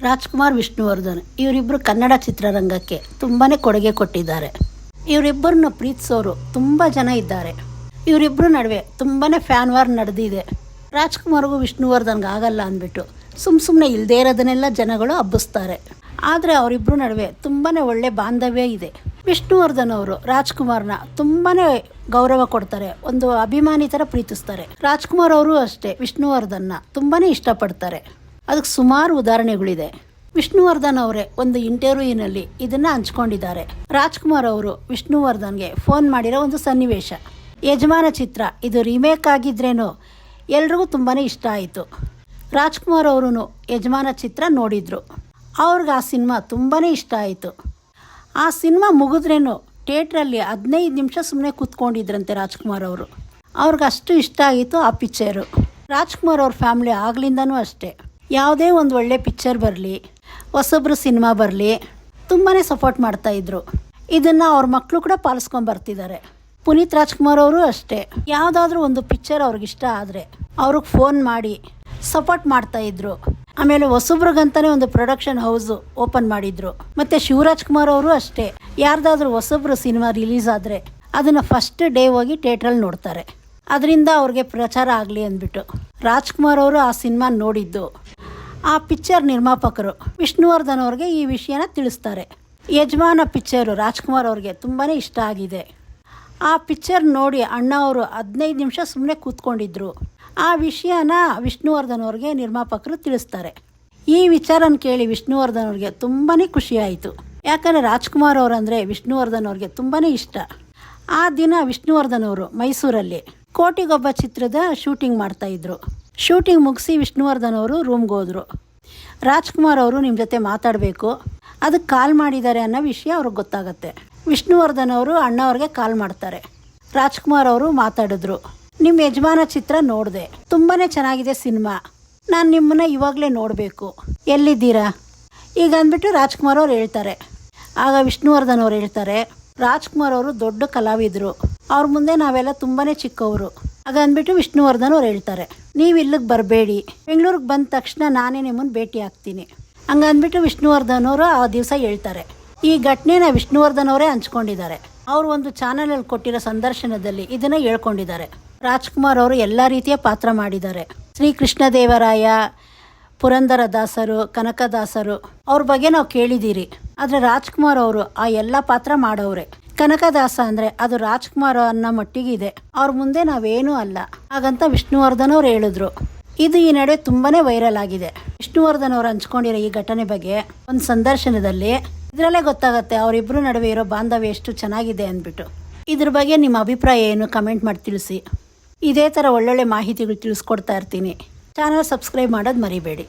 ರಾಜ್ಕುಮಾರ್, ವಿಷ್ಣುವರ್ಧನ್ ಇವರಿಬ್ಬರು ಕನ್ನಡ ಚಿತ್ರರಂಗಕ್ಕೆ ತುಂಬಾ ಕೊಡುಗೆ ಕೊಟ್ಟಿದ್ದಾರೆ. ಇವರಿಬ್ಬರನ್ನ ಪ್ರೀತಿಸೋರು ತುಂಬ ಜನ ಇದ್ದಾರೆ. ಇವರಿಬ್ಬರ ನಡುವೆ ತುಂಬಾ ಫ್ಯಾನ್ ವಾರ್ ನಡೆದಿದೆ. ರಾಜ್ಕುಮಾರ್ಗೂ ವಿಷ್ಣುವರ್ಧನ್ಗೆ ಆಗಲ್ಲ ಅಂದ್ಬಿಟ್ಟು ಸುಮ್ಮನೆ ಇಲ್ಲದೇ ಇರೋದನ್ನೆಲ್ಲ ಜನಗಳು ಹಬ್ಬಿಸ್ತಾರೆ. ಆದರೆ ಅವರಿಬ್ಬರ ನಡುವೆ ತುಂಬಾ ಒಳ್ಳೆ ಬಾಂಧವ್ಯ ಇದೆ. ವಿಷ್ಣುವರ್ಧನ್ ಅವರು ರಾಜ್ಕುಮಾರ್ನ ತುಂಬಾ ಗೌರವ ಕೊಡ್ತಾರೆ, ಒಂದು ಅಭಿಮಾನಿ ಥರ ಪ್ರೀತಿಸ್ತಾರೆ. ರಾಜ್ಕುಮಾರ್ ಅವರು ಅಷ್ಟೇ ವಿಷ್ಣುವರ್ಧನ್ನ ತುಂಬಾ ಇಷ್ಟಪಡ್ತಾರೆ. ಅದಕ್ಕೆ ಸುಮಾರು ಉದಾಹರಣೆಗಳಿದೆ. ವಿಷ್ಣುವರ್ಧನ್ ಅವರೇ ಒಂದು ಇಂಟರ್ವ್ಯೂನಲ್ಲಿ ಇದನ್ನು ಹಂಚ್ಕೊಂಡಿದ್ದಾರೆ. ರಾಜ್ಕುಮಾರ್ ಅವರು ವಿಷ್ಣುವರ್ಧನ್ಗೆ ಫೋನ್ ಮಾಡಿರೋ ಒಂದು ಸನ್ನಿವೇಶ. ಯಜಮಾನ ಚಿತ್ರ ಇದು ರೀಮೇಕ್ ಆಗಿದ್ರೇನೋ ಎಲ್ರಿಗೂ ತುಂಬಾ ಇಷ್ಟ ಆಯಿತು. ರಾಜ್ಕುಮಾರ್ ಅವರು ಯಜಮಾನ ಚಿತ್ರ ನೋಡಿದರು. ಅವ್ರಿಗೆ ಆ ಸಿನಿಮಾ ತುಂಬಾ ಇಷ್ಟ ಆಯಿತು. ಆ ಸಿನಿಮಾ ಮುಗಿದ್ರೇನು ಥಿಯೇಟ್ರಲ್ಲಿ 15 ನಿಮಿಷ ಸುಮ್ಮನೆ ಕೂತ್ಕೊಂಡಿದ್ರಂತೆ ರಾಜ್ಕುಮಾರ್ ಅವರು. ಅವ್ರಿಗೆ ಅಷ್ಟು ಇಷ್ಟ ಆಗಿತ್ತು ಆ ಪಿಕ್ಚರು. ರಾಜ್ಕುಮಾರ್ ಅವ್ರ ಫ್ಯಾಮ್ಲಿ ಆಗ್ಲಿಂದನೂ ಅಷ್ಟೇ, ಯಾವುದೇ ಒಂದು ಒಳ್ಳೆ ಪಿಕ್ಚರ್ ಬರಲಿ, ಹೊಸೊಬ್ರು ಸಿನಿಮಾ ಬರಲಿ, ತುಂಬಾ ಸಪೋರ್ಟ್ ಮಾಡ್ತಾಯಿದ್ರು. ಇದನ್ನು ಅವ್ರ ಮಕ್ಕಳು ಕೂಡ ಪಾಲಿಸ್ಕೊಂಡು ಬರ್ತಿದ್ದಾರೆ. ಪುನೀತ್ ರಾಜ್ಕುಮಾರ್ ಅವರು ಅಷ್ಟೇ, ಯಾವುದಾದ್ರೂ ಒಂದು ಪಿಕ್ಚರ್ ಅವ್ರಿಗಿಷ್ಟ ಆದರೆ ಅವ್ರಿಗೆ ಫೋನ್ ಮಾಡಿ ಸಪೋರ್ಟ್ ಮಾಡ್ತಾಯಿದ್ರು. ಆಮೇಲೆ ಹೊಸಬ್ರಿಗಂತಲೇ ಒಂದು ಪ್ರೊಡಕ್ಷನ್ ಹೌಸು ಓಪನ್ ಮಾಡಿದ್ರು. ಮತ್ತು ಶಿವರಾಜ್ಕುಮಾರ್ ಅವರು ಅಷ್ಟೇ, ಯಾರ್ದಾದ್ರೂ ಹೊಸಬ್ರು ಸಿನಿಮಾ ರಿಲೀಸ್ ಆದರೆ ಅದನ್ನು ಫಸ್ಟ್ ಡೇ ಹೋಗಿ ಥಿಯೇಟ್ರಲ್ಲಿ ನೋಡ್ತಾರೆ, ಅದರಿಂದ ಅವ್ರಿಗೆ ಪ್ರಚಾರ ಆಗಲಿ ಅಂದ್ಬಿಟ್ಟು. ರಾಜ್ಕುಮಾರ್ ಅವರು ಆ ಸಿನಿಮಾ ನೋಡಿದ್ದು ಆ ಪಿಕ್ಚರ್ ನಿರ್ಮಾಪಕರು ವಿಷ್ಣುವರ್ಧನ್ ಅವ್ರಿಗೆ ಈ ವಿಷಯನ ತಿಳಿಸ್ತಾರೆ. ಯಜಮಾನ ಪಿಕ್ಚರು ರಾಜ್ಕುಮಾರ್ ಅವ್ರಿಗೆ ತುಂಬಾ ಇಷ್ಟ ಆಗಿದೆ. ಆ ಪಿಕ್ಚರ್ ನೋಡಿ ಅಣ್ಣ ಅವರು 15 ನಿಮಿಷ ಸುಮ್ಮನೆ ಕೂತ್ಕೊಂಡಿದ್ರು. ಆ ವಿಷಯನ ವಿಷ್ಣುವರ್ಧನ್ ಅವ್ರಿಗೆ ನಿರ್ಮಾಪಕರು ತಿಳಿಸ್ತಾರೆ. ಈ ವಿಚಾರನ ಕೇಳಿ ವಿಷ್ಣುವರ್ಧನ್ ಅವ್ರಿಗೆ ತುಂಬಾ ಖುಷಿಯಾಯಿತು. ಯಾಕಂದರೆ ರಾಜ್ಕುಮಾರ್ ಅವರಂದರೆ ವಿಷ್ಣುವರ್ಧನ್ ಅವ್ರಿಗೆ ತುಂಬಾ ಇಷ್ಟ. ಆ ದಿನ ವಿಷ್ಣುವರ್ಧನ್ ಅವರು ಮೈಸೂರಲ್ಲಿ ಕೋಟಿಗೊಬ್ಬ ಚಿತ್ರದ ಶೂಟಿಂಗ್ ಮಾಡ್ತಾಯಿದ್ರು. ಶೂಟಿಂಗ್ ಮುಗಿಸಿ ವಿಷ್ಣುವರ್ಧನ್ ಅವರು ರೂಮ್ಗೆ ಹೋದರು. ರಾಜ್ಕುಮಾರ್ ಅವರು ನಿಮ್ಮ ಜೊತೆ ಮಾತಾಡಬೇಕು, ಅದಕ್ಕೆ ಕಾಲ್ ಮಾಡಿದ್ದಾರೆ ಅನ್ನೋ ವಿಷಯ ಅವ್ರಿಗೆ ಗೊತ್ತಾಗತ್ತೆ. ವಿಷ್ಣುವರ್ಧನ್ ಅವರು ಅಣ್ಣ ಅವ್ರಿಗೆ ಕಾಲ್ ಮಾಡ್ತಾರೆ. ರಾಜ್ಕುಮಾರ್ ಅವರು ಮಾತಾಡಿದ್ರು, ನಿಮ್ಮ ಯಜಮಾನ ಚಿತ್ರ ನೋಡಿದೆ, ತುಂಬಾ ಚೆನ್ನಾಗಿದೆ ಸಿನಿಮಾ, ನಾನು ನಿಮ್ಮನ್ನು ಇವಾಗಲೇ ನೋಡಬೇಕು, ಎಲ್ಲಿದ್ದೀರಾ ಈಗ ಅಂದ್ಬಿಟ್ಟು ರಾಜ್ಕುಮಾರ್ ಅವ್ರು ಹೇಳ್ತಾರೆ. ಆಗ ವಿಷ್ಣುವರ್ಧನ್ ಅವ್ರು ಹೇಳ್ತಾರೆ, ರಾಜ್ಕುಮಾರ್ ಅವರು ದೊಡ್ಡ ಕಲಾವಿದರು, ಅವ್ರ ಮುಂದೆ ನಾವೆಲ್ಲ ತುಂಬಾ ಚಿಕ್ಕವರು. ಆಗ ಅಂದ್ಬಿಟ್ಟು ವಿಷ್ಣುವರ್ಧನ್ ಅವ್ರು ಹೇಳ್ತಾರೆ, ನೀವು ಇಲ್ಲಿಗೆ ಬರಬೇಡಿ, ಬೆಂಗಳೂರಿಗೆ ಬಂದ ತಕ್ಷಣ ನಾನೇ ನಿಮ್ಮನ್ನು ಭೇಟಿ ಆಗ್ತೀನಿ. ಹಂಗಂದ್ಬಿಟ್ಟು ವಿಷ್ಣುವರ್ಧನ್ ಅವರು ಆ ದಿವಸ ಹೇಳ್ತಾರೆ. ಈ ಘಟನೆನ ವಿಷ್ಣುವರ್ಧನ್ ಅವರೇ ಹಂಚ್ಕೊಂಡಿದ್ದಾರೆ. ಅವರು ಒಂದು ಚಾನಲಲ್ಲಿ ಕೊಟ್ಟಿರೋ ಸಂದರ್ಶನದಲ್ಲಿ ಇದನ್ನು ಹೇಳ್ಕೊಂಡಿದ್ದಾರೆ. ರಾಜ್ಕುಮಾರ್ ಅವರು ಎಲ್ಲ ರೀತಿಯ ಪಾತ್ರ ಮಾಡಿದ್ದಾರೆ. ಶ್ರೀ ಕೃಷ್ಣದೇವರಾಯ, ಪುರಂದರ ದಾಸರು, ಕನಕದಾಸರು ಅವ್ರ ಬಗ್ಗೆ ನಾವು ಕೇಳಿದ್ದೀರಿ. ಆದರೆ ರಾಜ್ಕುಮಾರ್ ಅವರು ಆ ಎಲ್ಲ ಪಾತ್ರ ಮಾಡೋರೆ. ಕನಕದಾಸ ಅಂದರೆ ಅದು ರಾಜ್ಕುಮಾರ್ ಅನ್ನೋ ಮಟ್ಟಿಗಿದೆ, ಅವ್ರ ಮುಂದೆ ನಾವೇನೂ ಅಲ್ಲ ಹಾಗಂತ ವಿಷ್ಣುವರ್ಧನ್ ಅವ್ರು ಹೇಳಿದ್ರು. ಇದು ಈ ನಡುವೆ ತುಂಬಾ ವೈರಲ್ ಆಗಿದೆ. ವಿಷ್ಣುವರ್ಧನ್ ಅವರು ಹಂಚ್ಕೊಂಡಿರೋ ಈ ಘಟನೆ ಬಗ್ಗೆ ಒಂದು ಸಂದರ್ಶನದಲ್ಲಿ ಇದರಲ್ಲೇ ಗೊತ್ತಾಗುತ್ತೆ ಅವರಿಬ್ಬರು ನಡುವೆ ಇರೋ ಬಾಂಧವ್ಯ ಎಷ್ಟು ಚೆನ್ನಾಗಿದೆ ಅಂದ್ಬಿಟ್ಟು. ಇದ್ರ ಬಗ್ಗೆ ನಿಮ್ಮ ಅಭಿಪ್ರಾಯ ಏನು ಕಮೆಂಟ್ ಮಾಡಿ ತಿಳಿಸಿ. ಇದೇ ಥರ ಒಳ್ಳೊಳ್ಳೆ ಮಾಹಿತಿಗಳು ತಿಳಿಸ್ಕೊಡ್ತಾ ಇರ್ತೀನಿ. ಚಾನಲ್ ಸಬ್ಸ್ಕ್ರೈಬ್ ಮಾಡೋದು ಮರಿಬೇಡಿ.